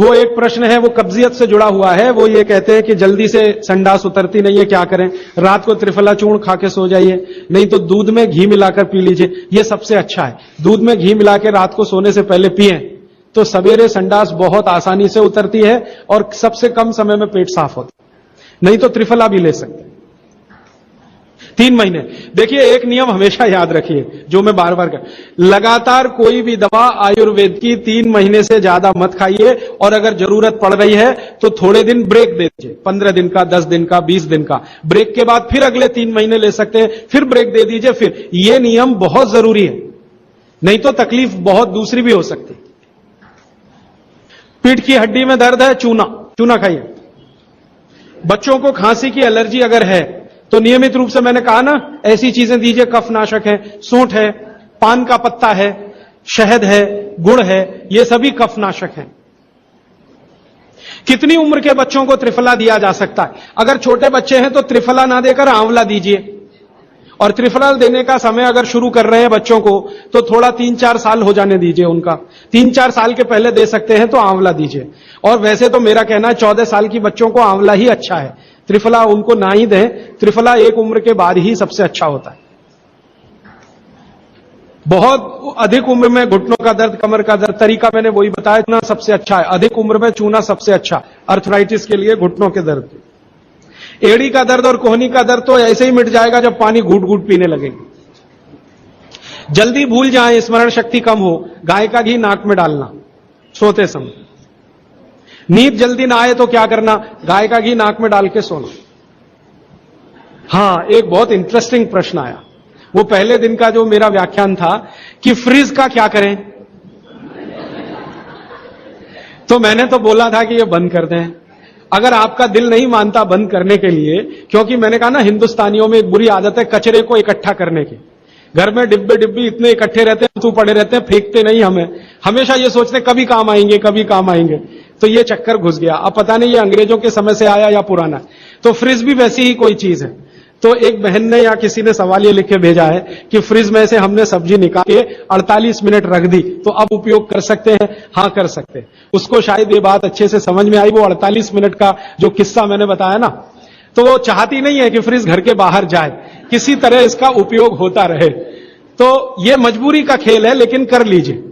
वो एक प्रश्न है, वो कब्जियत से जुड़ा हुआ है। वो ये कहते हैं कि जल्दी से संडास उतरती नहीं है, क्या करें? रात को त्रिफला चूर्ण खा के सो जाइए, नहीं तो दूध में घी मिलाकर पी लीजिए, ये सबसे अच्छा है। दूध में घी मिला के रात को सोने से पहले पिए तो सवेरे संडास बहुत आसानी से उतरती है और सबसे कम समय में पेट साफ होता है। नहीं तो त्रिफला भी ले सकते हैं 3 महीने। देखिए, एक नियम हमेशा याद रखिए जो मैं बार बार कर, लगातार कोई भी दवा आयुर्वेद की 3 महीने से ज्यादा मत खाइए, और अगर जरूरत पड़ रही है तो थोड़े दिन ब्रेक दे दीजिए, 15 दिन का, 10 दिन का, 20 दिन का ब्रेक के बाद फिर अगले 3 महीने ले सकते हैं, फिर ब्रेक दे दीजिए। फिर ये नियम बहुत जरूरी है, नहीं तो तकलीफ बहुत दूसरी भी हो सकती है। पीठ की हड्डी में दर्द है, चूना खाइए। बच्चों को खांसी की एलर्जी अगर है तो नियमित रूप से, मैंने कहा ना, ऐसी चीजें दीजिए, कफनाशक है, सूंठ है, पान का पत्ता है, शहद है, गुड़ है, ये सभी कफनाशक हैं। कितनी उम्र के बच्चों को त्रिफला दिया जा सकता है? अगर छोटे बच्चे हैं तो त्रिफला ना देकर आंवला दीजिए, और त्रिफला देने का समय अगर शुरू कर रहे हैं बच्चों को तो थोड़ा 3-4 साल हो जाने दीजिए उनका। 3-4 साल के पहले दे सकते हैं तो आंवला दीजिए। और वैसे तो मेरा कहना है 14 साल की बच्चों को आंवला ही अच्छा है, त्रिफला उनको ना ही दें। त्रिफला एक उम्र के बाद ही सबसे अच्छा होता है। बहुत अधिक उम्र में घुटनों का दर्द, कमर का दर्द, तरीका मैंने वही बताया, चूना सबसे अच्छा है। अधिक उम्र में चूना सबसे अच्छा, अर्थराइटिस के लिए, घुटनों के दर्द। एड़ी का दर्द और कोहनी का दर्द तो ऐसे ही मिट जाएगा जब पानी घूट घूट पीने लगेगी। जल्दी भूल जाए, स्मरण शक्ति कम हो, गाय का घी नाक में डालना सोते समय। नींद जल्दी ना आए तो क्या करना? गाय का घी नाक में डाल के सोना। हां, एक बहुत इंटरेस्टिंग प्रश्न आया, वो पहले दिन का जो मेरा व्याख्यान था कि फ्रिज का क्या करें, तो मैंने तो बोला था कि ये बंद कर दें। अगर आपका दिल नहीं मानता बंद करने के लिए, क्योंकि मैंने कहा ना, हिंदुस्तानियों में एक बुरी आदत है कचरे को इकट्ठा करने की। घर में डिब्बे इतने इकट्ठे रहते हैं, तू पड़े रहते हैं, फेंकते नहीं। हमें हमेशा ये सोचते कभी काम आएंगे, कभी काम आएंगे, तो ये चक्कर घुस गया। अब पता नहीं ये अंग्रेजों के समय से आया या पुराना। तो फ्रिज भी वैसी ही कोई चीज है। तो एक बहन ने या किसी ने सवाल ये लिख के भेजा है कि फ्रिज में से हमने सब्जी निकाल के 48 मिनट रख दी, तो अब उपयोग कर सकते हैं? हां, कर सकते हैं। उसको शायद ये बात अच्छे से समझ में आई। वो 48 मिनट का जो किस्सा मैंने बताया ना, तो वो चाहती नहीं है कि फ्रिज घर के बाहर जाए, किसी तरह इसका उपयोग होता रहे। तो ये मजबूरी का खेल है, लेकिन कर लीजिए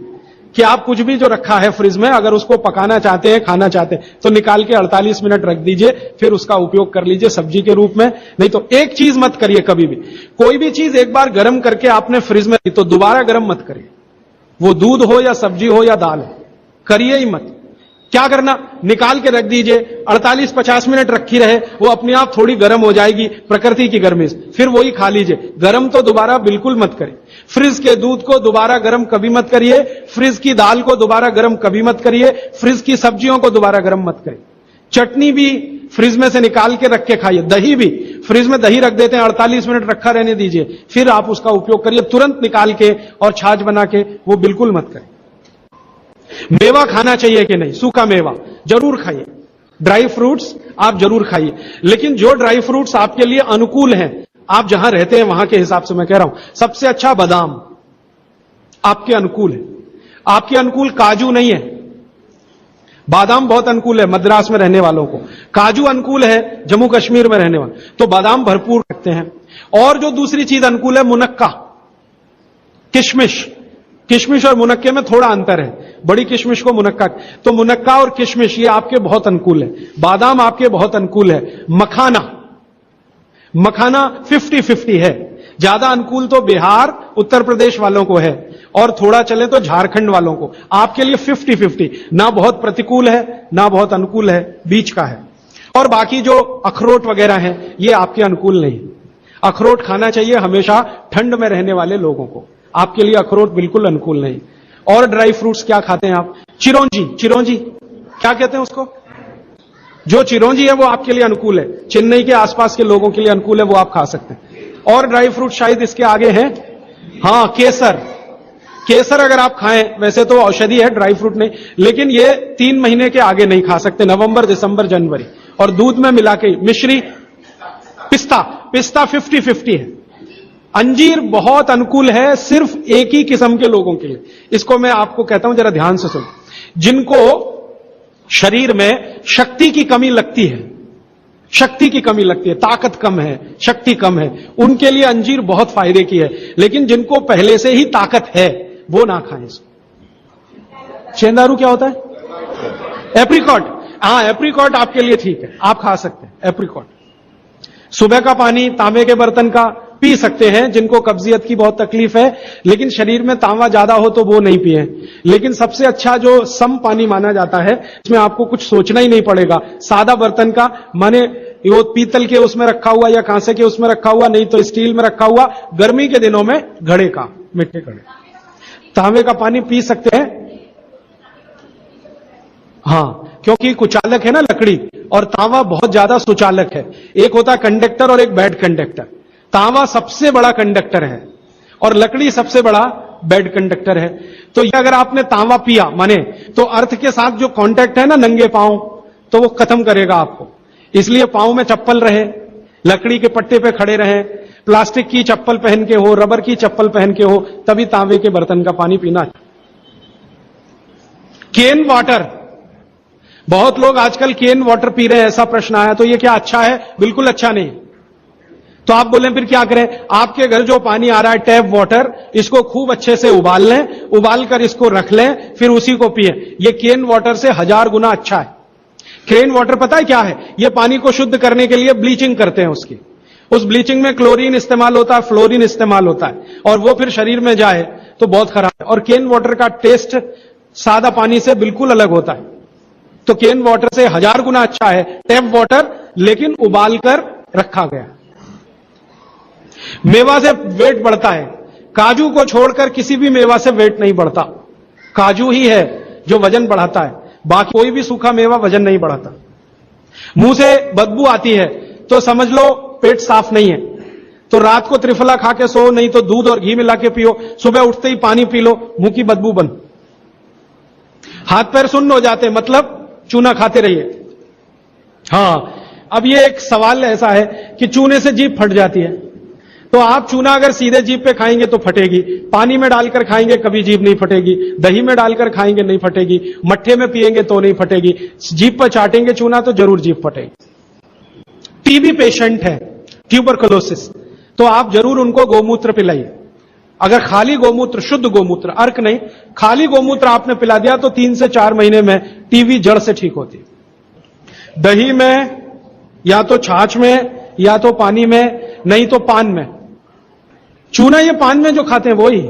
कि आप कुछ भी जो रखा है फ्रिज में, अगर उसको पकाना चाहते हैं, खाना चाहते हैं, तो निकाल के 48 मिनट रख दीजिए, फिर उसका उपयोग कर लीजिए सब्जी के रूप में। नहीं तो एक चीज मत करिए कभी भी, कोई भी चीज एक बार गर्म करके आपने फ्रिज में रखी तो दोबारा गर्म मत करिए। वो दूध हो या सब्जी हो या दाल हो, करिए ही मत। क्या करना? निकाल के रख दीजिए, 48-50 मिनट रखी रहे, वो अपने आप थोड़ी गर्म हो जाएगी प्रकृति की गर्मी से, फिर वही खा लीजिए। गर्म तो दोबारा बिल्कुल मत करिए। फ्रिज के दूध को दोबारा गर्म कभी मत करिए, फ्रिज की दाल को दोबारा गर्म कभी मत करिए, फ्रिज की सब्जियों को दोबारा गर्म मत करिए। चटनी भी फ्रिज में से निकाल के रख के खाइए। दही भी फ्रिज में दही रख देते हैं, 48 मिनट रखा रहने दीजिए, फिर आप उसका उपयोग करिए, तुरंत निकाल के और छाछ बना के, वो बिल्कुल मत करिए। मेवा खाना चाहिए कि नहीं? सूखा मेवा जरूर खाइए, ड्राई फ्रूट्स आप जरूर खाइए, लेकिन जो ड्राई फ्रूट्स आपके लिए अनुकूल हैं, आप जहां रहते हैं वहां के हिसाब से मैं कह रहा हूं। सबसे अच्छा बादाम आपके अनुकूल है। आपके अनुकूल काजू नहीं है, बादाम बहुत अनुकूल है मद्रास में रहने वालों को, काजू अनुकूल है जम्मू कश्मीर में रहने वाले, तो बादाम भरपूर रखते हैं। और जो दूसरी चीज अनुकूल है, मुनक्का, किशमिश। किशमिश और मुनक्के में थोड़ा अंतर है, बड़ी किशमिश को मुनक्का, तो मुनक्का और किशमिश ये आपके बहुत अनुकूल है। बादाम आपके बहुत अनुकूल है। मखाना 50-50 है। ज्यादा अनुकूल तो बिहार, उत्तर प्रदेश वालों को है, और थोड़ा चले तो झारखंड वालों को। आपके लिए 50-50, ना बहुत प्रतिकूल है ना बहुत अनुकूल है, बीच का है। और बाकी जो अखरोट वगैरह हैं, ये आपके अनुकूल नहीं। अखरोट खाना चाहिए हमेशा ठंड में रहने वाले लोगों को, आपके लिए अखरोट बिल्कुल अनुकूल नहीं। और ड्राई फ्रूट्स क्या खाते हैं आप? चिरौंजी क्या कहते हैं उसको? जो चिरौंजी है वो आपके लिए अनुकूल है, चेन्नई के आसपास के लोगों के लिए अनुकूल है, वो आप खा सकते हैं। और ड्राई फ्रूट शायद इसके आगे हैं, हां, केसर अगर आप खाएं, वैसे तो औषधि है, ड्राई फ्रूट नहीं, लेकिन ये 3 महीने के आगे नहीं खा सकते, नवंबर, दिसंबर, जनवरी। और दूध में मिला के मिश्री, पिस्ता 50-50 है। अंजीर बहुत अनुकूल है, सिर्फ एक ही किस्म के लोगों के लिए। इसको मैं आपको कहता हूं, जरा ध्यान से सुनो। जिनको शरीर में शक्ति की कमी लगती है, शक्ति की कमी लगती है, ताकत कम है, शक्ति कम है, उनके लिए अंजीर बहुत फायदे की है। लेकिन जिनको पहले से ही ताकत है वो ना खाएं इसको। चेंदारू क्या होता है? एप्रिकॉट। हाँ, एप्रिकॉट आपके लिए ठीक है, आप खा सकते हैं एप्रिकॉट। सुबह का पानी तांबे के बर्तन का पी सकते हैं जिनको कब्जियत की बहुत तकलीफ है, लेकिन शरीर में तांबा ज्यादा हो तो वो नहीं पिए। लेकिन सबसे अच्छा जो सम पानी माना जाता है, इसमें आपको कुछ सोचना ही नहीं पड़ेगा, सादा बर्तन का, माने वो पीतल के उसमें रखा हुआ या कांसे के उसमें रखा हुआ, नहीं तो स्टील में रखा हुआ, गर्मी के दिनों में घड़े का, मिट्टी घड़े, तांबे का पानी पी सकते हैं। हाँ, क्योंकि कुचालक है ना लकड़ी, और तांबा बहुत ज्यादा सुचालक है। एक होता है कंडक्टर और एक बैड कंडक्टर। तांबा सबसे बड़ा कंडक्टर है और लकड़ी सबसे बड़ा बैड कंडक्टर है। तो ये अगर आपने तांबा पिया माने, तो अर्थ के साथ जो कांटेक्ट है ना नंगे पांव, तो वो खत्म करेगा आपको। इसलिए पांव में चप्पल रहे, लकड़ी के पट्टे पे खड़े रहे, प्लास्टिक की चप्पल पहन के हो, रबर की चप्पल पहन के हो, तभी तांबे के बर्तन का पानी पीना। केन वाटर, बहुत लोग आजकल केन वाटर पी रहे हैं, ऐसा प्रश्न आया। तो ये क्या अच्छा है? बिल्कुल अच्छा नहीं। तो आप बोले फिर क्या करें? आपके घर जो पानी आ रहा है टैप वाटर, इसको खूब अच्छे से उबाल लें, उबाल कर इसको रख लें, फिर उसी को पिए। ये केन वाटर से 1000 गुना अच्छा है। केन वाटर पता है क्या है? ये पानी को शुद्ध करने के लिए ब्लीचिंग करते हैं उसकी। उस ब्लीचिंग में क्लोरीन इस्तेमाल होता है, फ्लोरीन इस्तेमाल होता है, और वो फिर शरीर में जाए तो बहुत खराब है। और केन वाटर का टेस्ट सादा पानी से बिल्कुल अलग होता है। तो केन वाटर से 1000 गुना अच्छा है टैप वाटर, लेकिन उबाल कर रखा गया। मेवा से वेट बढ़ता है, काजू को छोड़कर किसी भी मेवा से वेट नहीं बढ़ता। काजू ही है जो वजन बढ़ाता है, बाकी कोई भी सूखा मेवा वजन नहीं बढ़ाता। मुंह से बदबू आती है तो समझ लो पेट साफ नहीं है, तो रात को त्रिफला खा के सो, नहीं तो दूध और घी मिला के पियो, सुबह उठते ही पानी पी लो, मुंह की बदबू बंद। हाथ पैर सुन्न हो जाते, मतलब चूना खाते रहिए। हाँ, अब ये एक सवाल ऐसा है कि चूने से जीभ फट जाती है, तो आप चूना अगर सीधे जीभ पे खाएंगे तो फटेगी, पानी में डालकर खाएंगे कभी जीभ नहीं फटेगी, दही में डालकर खाएंगे नहीं फटेगी, मट्ठे में पिएंगे तो नहीं फटेगी, जीभ पर चाटेंगे चूना तो जरूर जीभ फटेगी। टीबी पेशेंट है, ट्यूबरकुलोसिस, तो आप जरूर उनको गोमूत्र पिलाइए। अगर खाली गोमूत्र, शुद्ध गोमूत्र, अर्क नहीं, खाली गोमूत्र आपने पिला दिया तो 3 से 4 महीने में टीबी जड़ से ठीक होती है। दही में, या तो छाछ में, या तो पानी में, नहीं तो पान में। चूना ये पान में जो खाते हैं वो ही।